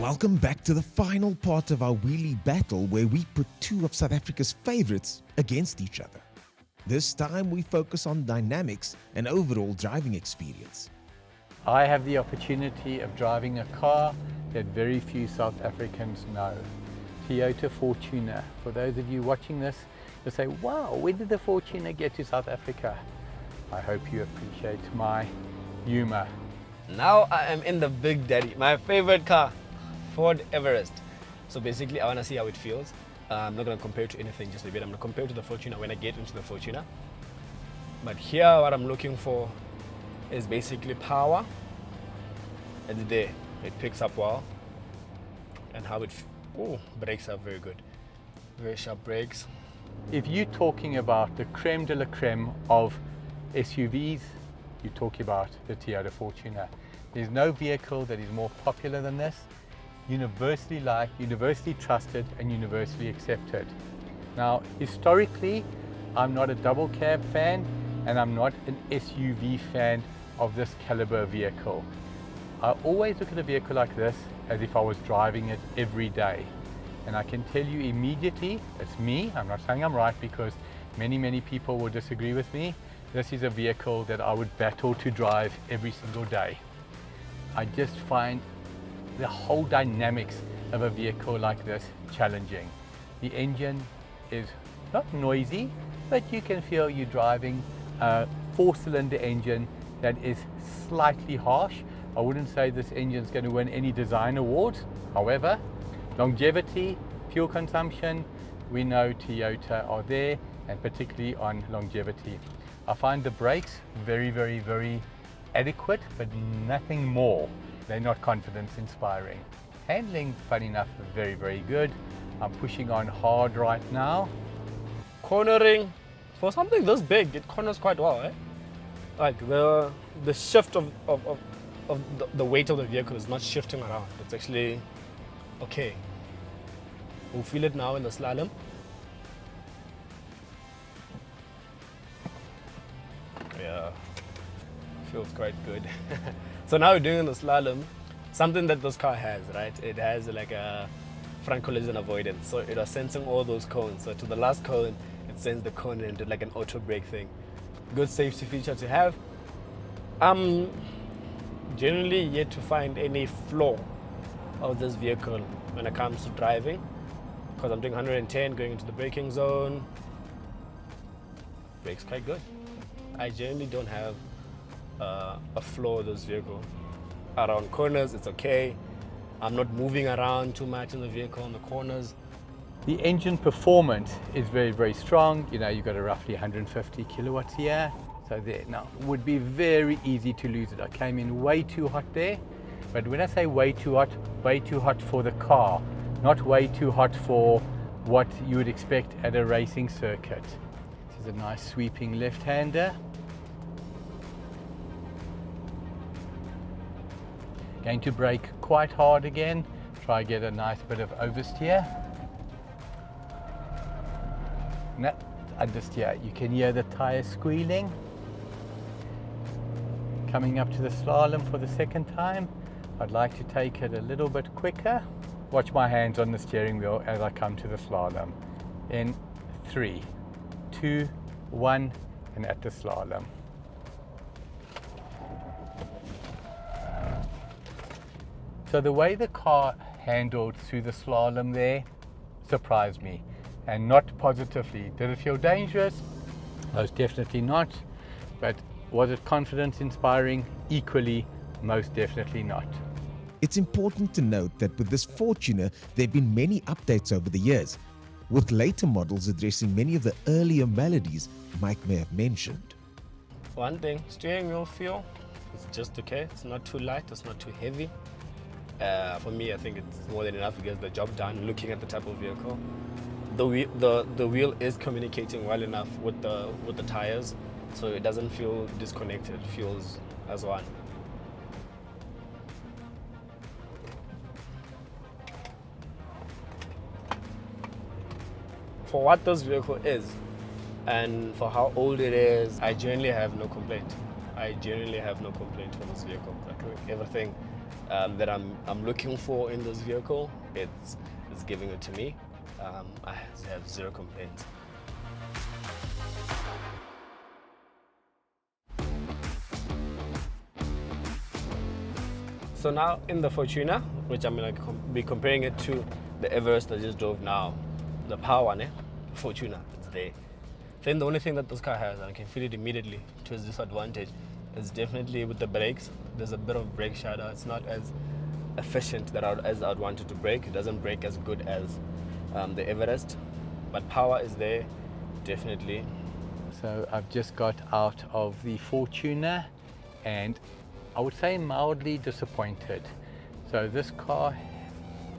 Welcome back to the final part of our Weelee battle where we put two of South Africa's favorites against each other. This time we focus on dynamics and overall driving experience. I have the opportunity of driving a car that very few South Africans know. Toyota Fortuner. For those of you watching this, you'll say, wow, when did the Fortuner get to South Africa? I hope you appreciate my humor. Now I am in the Big Daddy, my favorite car, Ford Everest. So basically I want to see how it feels. I'm not going to compare it to anything just a bit. I'm going to compare it to the Fortuner when I get into the Fortuner. But here what I'm looking for is basically power. It's there. It picks up well. And how it, brakes are very good. Very sharp brakes. If you're talking about the creme de la creme of SUVs, you're talking about the Toyota Fortuner. There's no vehicle that is more popular than this. Universally liked, universally trusted, and universally accepted. Now, historically, I'm not a double cab fan, and I'm not an SUV fan of this caliber vehicle. I always look at a vehicle like this as if I was driving it every day. And I can tell you immediately, it's me, I'm not saying I'm right because many people will disagree with me. This is a vehicle that I would battle to drive every single day. I just find the whole dynamics of a vehicle like this challenging. The engine is not noisy, but you can feel you're driving a 4-cylinder engine that is slightly harsh. I wouldn't say this engine is going to win any design awards. However, longevity, fuel consumption, we know Toyota are there, and particularly on longevity. I find the brakes very adequate, but nothing more. They're not confidence inspiring. Handling, funny enough, very good. I'm pushing on hard right now. Cornering, for something this big, it corners quite well, eh? Like the shift of the weight of the vehicle is not shifting around. It's actually okay. We'll feel it now in the slalom. Yeah, feels quite good. So now we're doing the slalom, something that this car has, right? It has like a front collision avoidance. So it was sensing all those cones. So to the last cone, it sends the cone and did like an auto brake thing. Good safety feature to have. I'm generally yet to find any flaw of this vehicle when it comes to driving, because I'm doing 110 going into the braking zone. Brakes quite good. I generally don't have a flaw with this vehicle. Around corners, it's okay. I'm not moving around too much in the vehicle on the corners. The engine performance is very strong. You know, you've got a roughly 150 kilowatts here. So there, now, it would be very easy to lose it. I came in way too hot there. But when I say way too hot for the car, not way too hot for what you would expect at a racing circuit. This is a nice sweeping left-hander. Going to brake quite hard again. Try get a nice bit of oversteer. No, understeer. You can hear the tires squealing. Coming up to the slalom for the second time. I'd like to take it a little bit quicker. Watch my hands on the steering wheel as I come to the slalom. In 3, 2, 1, and at the slalom. So the way the car handled through the slalom there surprised me, and not positively. Did it feel dangerous? Most definitely not. But was it confidence inspiring? Equally, most definitely not. It's important to note that with this Fortuner, there have been many updates over the years, with later models addressing many of the earlier maladies Mike may have mentioned. One thing, steering wheel feel, it's just okay. It's not too light, it's not too heavy. For me, I think it's more than enough to get the job done, looking at the type of vehicle. The wheel is communicating well enough with the tires, so it doesn't feel disconnected, it feels as one. For what this vehicle is, and for how old it is, I genuinely have no complaint. I genuinely have no complaint for this vehicle. Like everything that I'm looking for in this vehicle, it's giving it to me. I have zero complaints. So now in the Fortuner, which I'm going to be comparing it to the Everest I just drove now, the power, Fortuner, it's there. Then the only thing that this car has, and I can feel it immediately to its disadvantage, is definitely with the brakes. There's a bit of brake shadow. It's not as efficient as I'd want it to brake. It doesn't brake as good as the Everest, but power is there, definitely. So I've just got out of the Fortuner and I would say mildly disappointed. So this car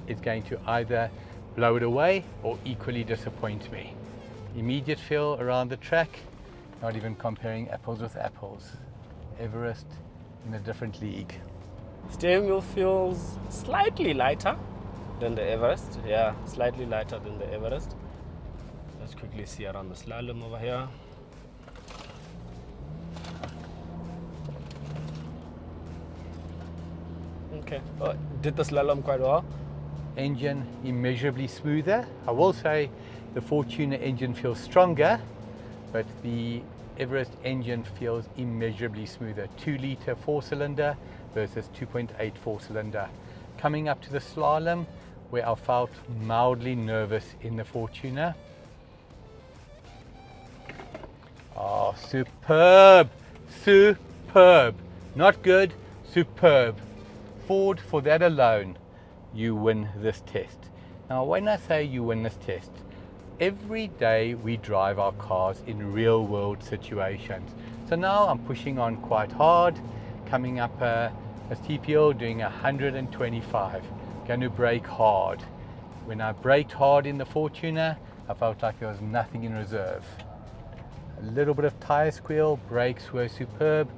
is going to either blow it away or equally disappoint me. Immediate feel around the track, not even comparing apples with apples. Everest in a different league. Steering wheel feels slightly lighter than the Everest. Yeah, slightly lighter than the Everest. Let's quickly see around the Slalom over here. Okay, oh, did the Slalom quite well. Engine immeasurably smoother. I will say the Fortuner engine feels stronger, but the Everest engine feels immeasurably smoother. 2-litre 4-cylinder versus 2.8 4-cylinder. Coming up to the Slalom, where I felt mildly nervous in the Fortuner. Oh, superb, superb. Not good, superb. Ford, for that alone, you win this test. Now, when I say you win this test, every day we drive our cars in real world situations. So now I'm pushing on quite hard, coming up a steep hill, doing 125, going to brake hard. When I braked hard in the Fortuner, I felt like there was nothing in reserve. A little bit of tire squeal, brakes were superb.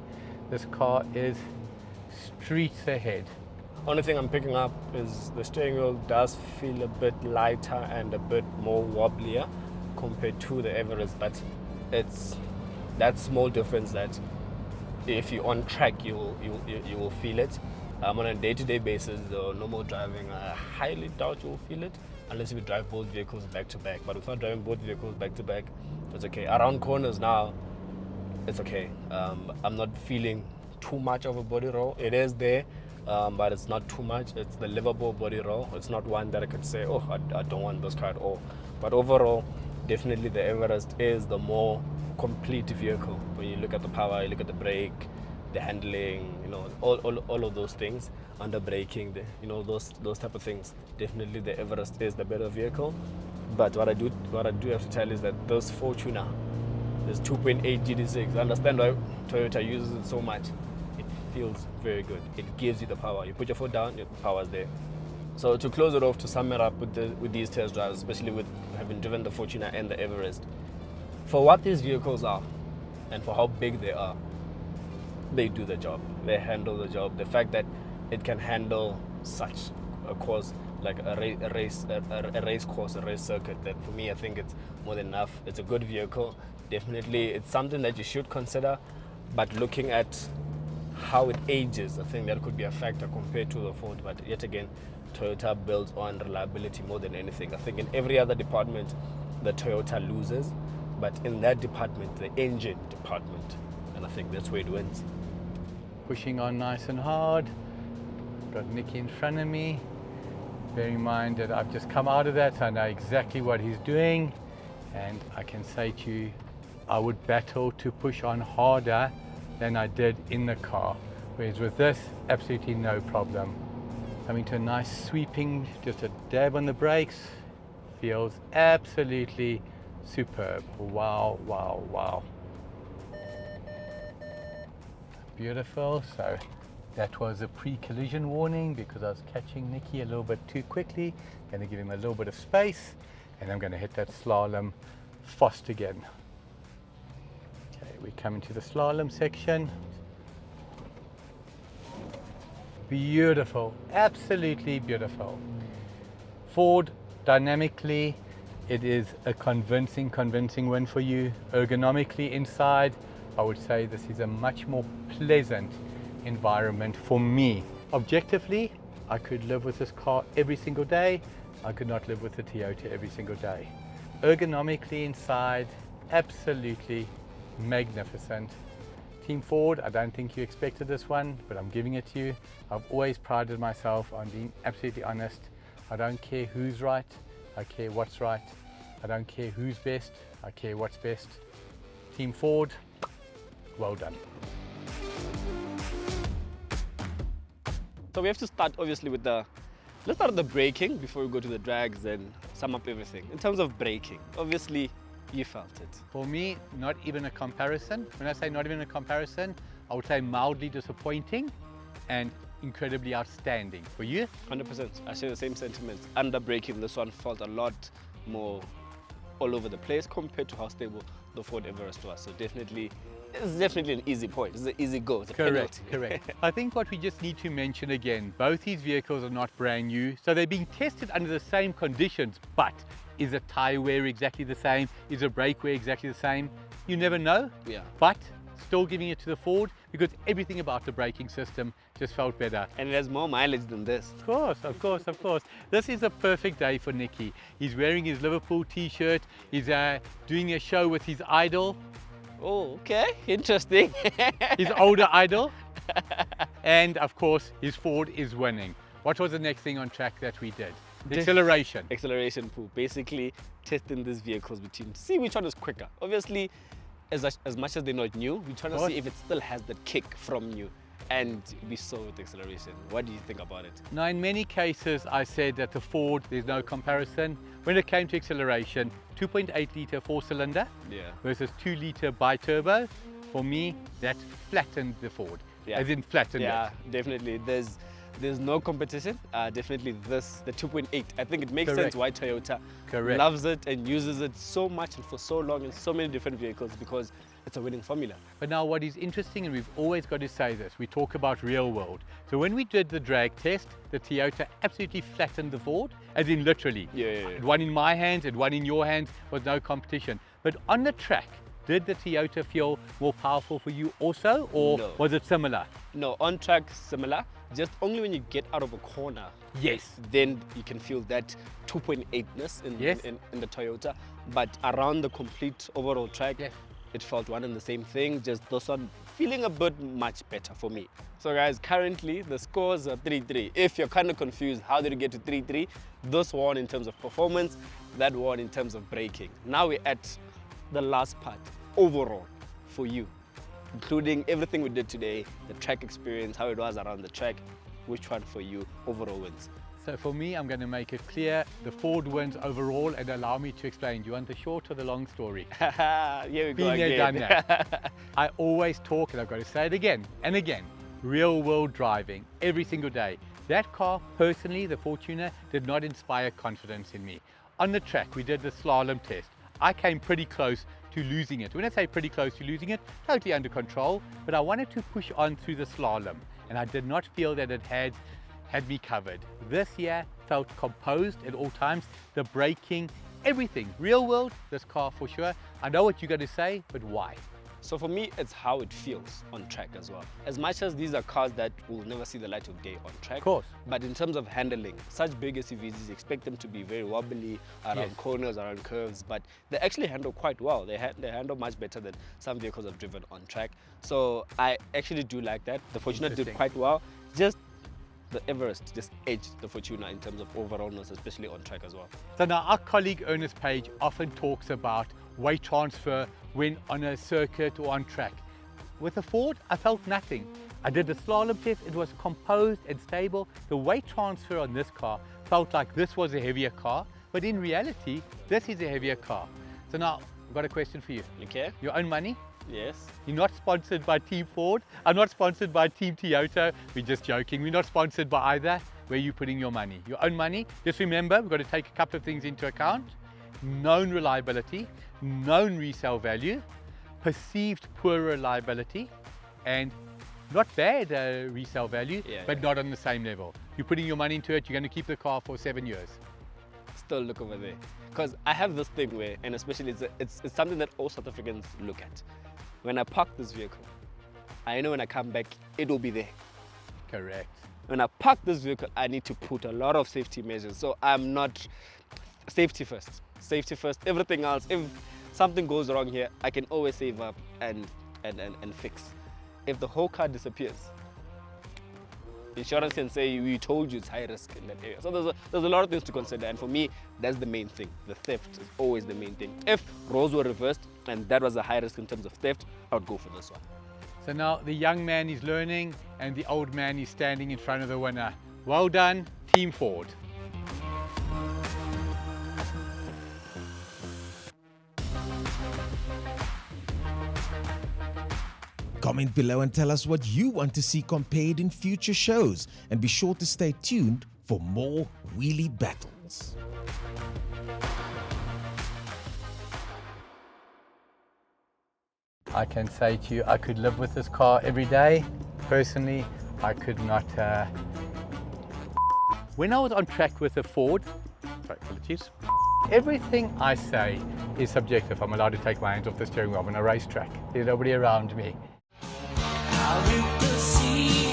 This car is streets ahead. Only thing I'm picking up is the steering wheel does feel a bit lighter and a bit more wobblier compared to the Everest, but it's that small difference that if you're on track, you will feel it. On a day-to-day basis, the normal driving, I highly doubt you'll feel it unless you drive both vehicles back to back. But without driving both vehicles back to back, it's okay. Around corners now, it's okay. I'm not feeling too much of a body roll. It is there, but it's not too much. It's the livable body roll. It's not one that I could say, oh, I don't want this car at all. But overall, definitely the Everest is the more complete vehicle. When you look at the power, you look at the brake, the handling, all of those things, under braking, those type of things. Definitely the Everest is the better vehicle. But what I do have to tell is that this Fortuner is 2.8 GD6. I understand why Toyota uses it so much. It feels very good. It gives you the power. You put your foot down, your power's there. So to close it off, to sum it up with these test drives, especially with having driven the Fortuner and the Everest, for what these vehicles are and for how big they are, they do the job. They handle the job. The fact that it can handle such a course like a race course, a race circuit, that for me, I think it's more than enough. It's a good vehicle. Definitely, it's something that you should consider. But looking at how it ages, I think that could be a factor compared to the Ford. But yet again, Toyota builds on reliability more than anything. I think in every other department, the Toyota loses. But in that department, the engine department, and I think that's where it wins. Pushing on nice and hard. Got Nicky in front of me. Bear in mind that I've just come out of that, so I know exactly what he's doing. And I can say to you, I would battle to push on harder than I did in the car. Whereas with this, absolutely no problem. Coming to a nice sweeping, just a dab on the brakes, feels absolutely superb. Wow, wow, wow. Beautiful. So that was a pre-collision warning because I was catching Nicky a little bit too quickly. Going to give him a little bit of space, and I'm going to hit that slalom fast again. Okay, we come into the slalom section. Beautiful, absolutely beautiful. Ford, dynamically, it is a convincing win for you. Ergonomically inside, I would say this is a much more pleasant environment for me Objectively, I could live with this car every single day. I could not live with the Toyota every single day. Ergonomically inside, absolutely magnificent. Team Ford, I don't think you expected this one, but I'm giving it to you. I've always prided myself on being absolutely honest. I don't care who's right, I care what's right. I don't care who's best, I care what's best. Team Ford, well done. So we have to start obviously with let's start with the braking before we go to the drags and sum up everything. In terms of braking, obviously you felt it. For me, not even a comparison. When I say not even a comparison, I would say mildly disappointing and incredibly outstanding. For you? 100%. I share the same sentiments. Under braking, this one felt a lot more all over the place compared to how stable the Ford Everest was. So it's definitely an easy point. It's an easy go. It's a Correct, penalty. correct. I think what we just need to mention again, both these vehicles are not brand new, so they're being tested under the same conditions, but is the tire wear exactly the same? Is the brake wear exactly the same? You never know, Yeah. but still giving it to the Ford because everything about the braking system just felt better. And it has more mileage than this. Of course, of course, of course. This is a perfect day for Nicky. He's wearing his Liverpool t-shirt. He's doing a show with his idol, Oh, okay. Interesting. his older idol. And of course, his Ford is winning. What was the next thing on track that we did? The acceleration. Acceleration pool. Basically testing these vehicles between, see which one is quicker. Obviously, as much as they're not new, we're trying to see if it still has that kick from new. And we saw with acceleration. What do you think about it? Now, in many cases, I said that the Ford, there's no comparison. When it came to acceleration, 2.8 litre four-cylinder versus 2 litre BiTurbo, for me, that flattened the Ford. Yeah. As in flattened Yeah, it. definitely. There's no competition. Definitely the 2.8. I think it makes Correct. sense why Toyota Correct. loves it and uses it so much and for so long in so many different vehicles because it's a winning formula. But now what is interesting, and we've always got to say this, we talk about real world. So when we did the drag test, the Toyota absolutely flattened the Ford, as in literally. Yeah. One in my hands and one in your hands was no competition. But on the track, did the Toyota feel more powerful for you also, or No. was it similar? No, on track similar. Just only when you get out of a corner, Yes. then you can feel that 2.8ness in the Toyota. But around the complete overall track, Yes. it felt one and the same thing. Just this one feeling a bit much better for me. So guys, currently the scores are 3-3. If you're kind of confused, how did it get to 3-3? This one in terms of performance, that one in terms of braking. Now we're at the last part, overall, for you, including everything we did today, the track experience, how it was around the track. Which one for you overall wins? So for me, I'm going to make it clear, the Ford wins overall, and allow me to explain. Do you want the short or the long story? Here we go Been there, again. done that. I always talk, and I've got to say it again and again, real world driving every single day. That car, personally, the Fortuner, did not inspire confidence in me. On the track, we did the slalom test. I came pretty close to losing it. When I say pretty close to losing it, totally under control, but I wanted to push on through the slalom, and I did not feel that it had me covered. This year felt composed at all times, the braking, everything. Real world, this car for sure. I know what you're going to say, but why? So for me, it's how it feels on track as well. As much as these are cars that will never see the light of day on track, Of course. but in terms of handling, such big SUVs, you expect them to be very wobbly around Yes. corners, around curves, but they actually handle quite well. They handle much better than some vehicles I've driven on track. So I actually do like that. The Fortuner did Interesting. quite well. Just the Everest just edged the Fortuner in terms of overallness, especially on track as well. So now our colleague Ernest Page often talks about weight transfer when on a circuit or on track. With the Ford, I felt nothing. I did the slalom test, it was composed and stable. The weight transfer on this car felt like this was a heavier car, but in reality, this is a heavier car. So now, I've got a question for you. Okay? Your own money? Yes. You're not sponsored by Team Ford. I'm not sponsored by Team Toyota. We're just joking. We're not sponsored by either. Where are you putting your money? Your own money. Just remember, we've got to take a couple of things into account. Known reliability, known resale value, perceived poor reliability, and not bad resale value, but not on the same level. You're putting your money into it, you're going to keep the car for 7 years. Still look over there. Because I have this thing where, and especially it's something that all South Africans look at. When I park this vehicle, I know when I come back, it will be there. Correct. when I park this vehicle, I need to put a lot of safety measures. So I'm not safety first. Safety first. Everything else, if something goes wrong here, I can always save up and fix. If the whole car disappears, insurance can say we told you it's high risk in that area. So there's a lot of things to consider, and for me, that's the main thing. The theft is always the main thing. If roles were reversed and that was a high risk in terms of theft, I would go for this one. So now the young man is learning and the old man is standing in front of the winner. Well done, Team Ford. Comment below and tell us what you want to see compared in future shows, and be sure to stay tuned for more Weelee battles. I can say to you, I could live with this car every day. Personally, I could not. When I was on track with the Ford, sorry, apologies, everything I say is subjective. I'm allowed to take my hands off the steering wheel. I'm on a racetrack. There's nobody around me. Out in the sea.